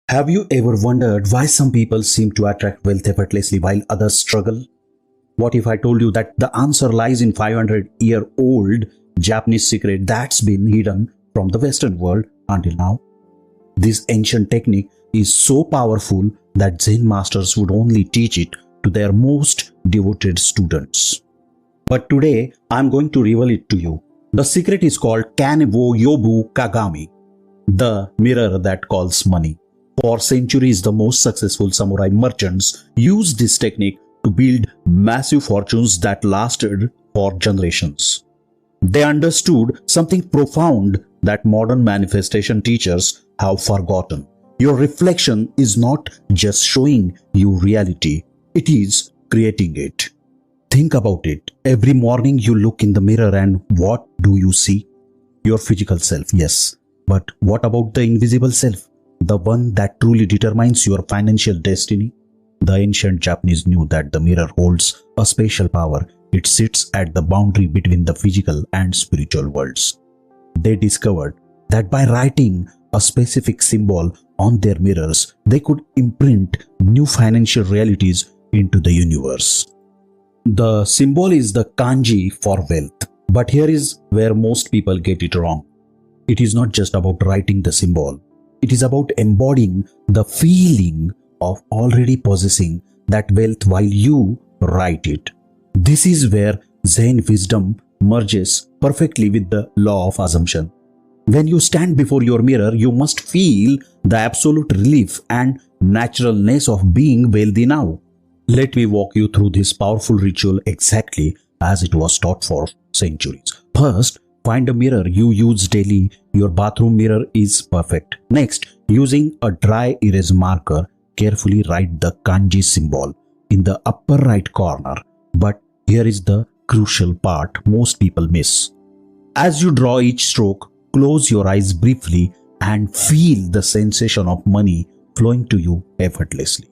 Have you ever wondered why some people seem to attract wealth effortlessly while others struggle? What if I told you that the answer lies in 500-year-old Japanese secret that's been hidden from the Western world until now? This ancient technique is so powerful that Zen masters would only teach it to their most devoted students. But today, I'm going to reveal it to you. The secret is called Kan wo Yobu Kagami, the mirror that calls money. For centuries, the most successful samurai merchants used this technique to build massive fortunes that lasted for generations. They understood something profound that modern manifestation teachers have forgotten. Your reflection is not just showing you reality, it is creating it. Think about it. Every morning you look in the mirror and what do you see? Your physical self, yes. But what about the invisible self? The one that truly determines your financial destiny? The ancient Japanese knew that the mirror holds a special power. It sits at the boundary between the physical and spiritual worlds. They discovered that by writing a specific symbol on their mirrors, they could imprint new financial realities into the universe. The symbol is the Kanji for wealth. But here is where most people get it wrong. It is not just about writing the symbol. It is about embodying the feeling of already possessing that wealth while you write it. This is where Zen wisdom merges perfectly with the law of assumption. When you stand before your mirror, you must feel the absolute relief and naturalness of being wealthy now. Let me walk you through this powerful ritual exactly as it was taught for centuries. First, find a mirror you use daily. Your bathroom mirror is perfect. Next, using a dry erase marker, carefully write the kanji symbol in the upper right corner. But here is the crucial part most people miss. As you draw each stroke, close your eyes briefly and feel the sensation of money flowing to you effortlessly.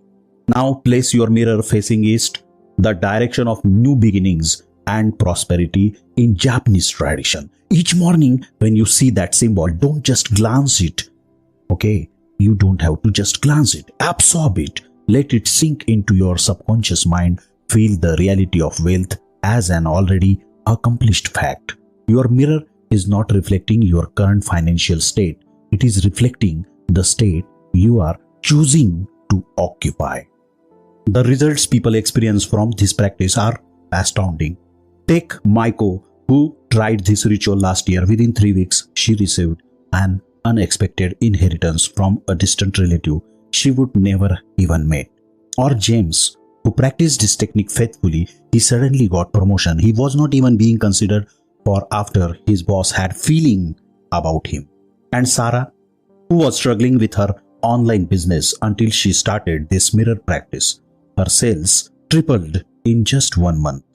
Now place your mirror facing east, the direction of new beginnings and prosperity in Japanese tradition. Each morning when you see that symbol, don't just glance it. Okay, you don't have to just glance it. Absorb it. Let it sink into your subconscious mind. Feel the reality of wealth as an already accomplished fact. Your mirror is not reflecting your current financial state. It is reflecting the state you are choosing to occupy. The results people experience from this practice are astounding. Take Maiko, who tried this ritual last year. Within 3 weeks, she received an unexpected inheritance from a distant relative she would never even met. Or James, who practiced this technique faithfully, he suddenly got promotion. He was not even being considered for after his boss had feeling about him. And Sarah, who was struggling with her online business until she started this mirror practice. Her sales tripled in just 1 month.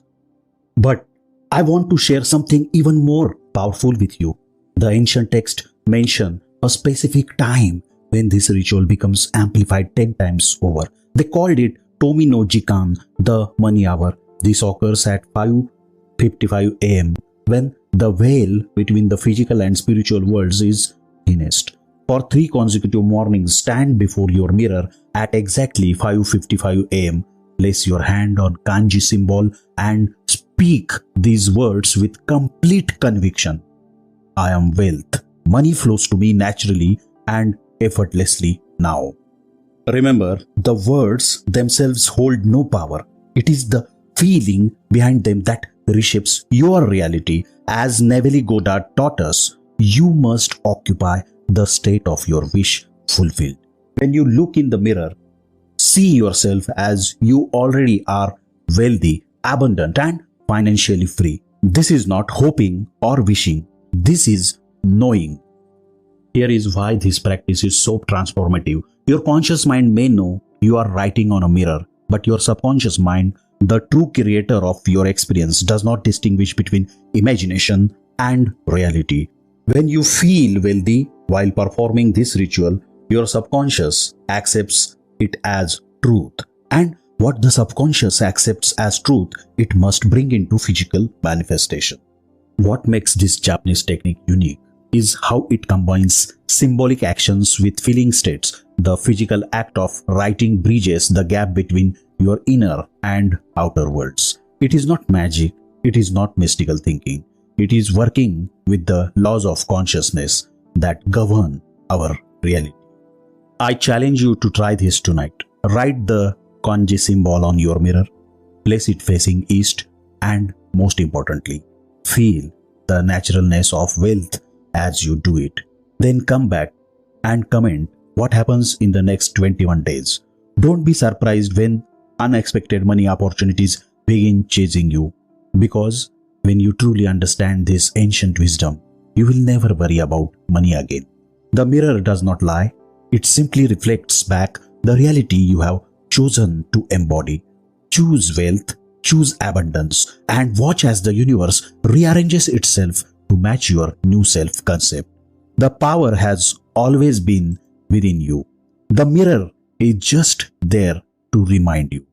But I want to share something even more powerful with you. The ancient text mention a specific time when this ritual becomes amplified 10 times over. They called it Tomi no Jikan, the money hour. This occurs at 5:55 a.m. when the veil between the physical and spiritual worlds is thinnest. For 3 consecutive mornings, stand before your mirror at exactly 5:55 a.m. Place your hand on kanji symbol and speak these words with complete conviction. I am wealth. Money flows to me naturally and effortlessly now. Remember, the words themselves hold no power. It is the feeling behind them that reshapes your reality. As Neville Goddard taught us, you must occupy the state of your wish fulfilled. When you look in the mirror, see yourself as you already are wealthy, abundant, and financially free. This is not hoping or wishing. This is knowing. Here is why this practice is so transformative. Your conscious mind may know you are writing on a mirror, but your subconscious mind, the true creator of your experience, does not distinguish between imagination and reality. When you feel wealthy while performing this ritual, your subconscious accepts it as truth. And what the subconscious accepts as truth, it must bring into physical manifestation. What makes this Japanese technique unique is how it combines symbolic actions with feeling states. The physical act of writing bridges the gap between your inner and outer worlds. It is not magic, it is not mystical thinking. It is working with the laws of consciousness that govern our reality. I challenge you to try this tonight. Write the Kanji symbol on your mirror, place it facing east, and most importantly, feel the naturalness of wealth as you do it. Then come back and comment what happens in the next 21 days. Don't be surprised when unexpected money opportunities begin chasing you, because when you truly understand this ancient wisdom, you will never worry about money again. The mirror does not lie, it simply reflects back the reality you have chosen to embody. Choose wealth, choose abundance, and watch as the universe rearranges itself to match your new self concept. The power has always been within you. The mirror is just there to remind you.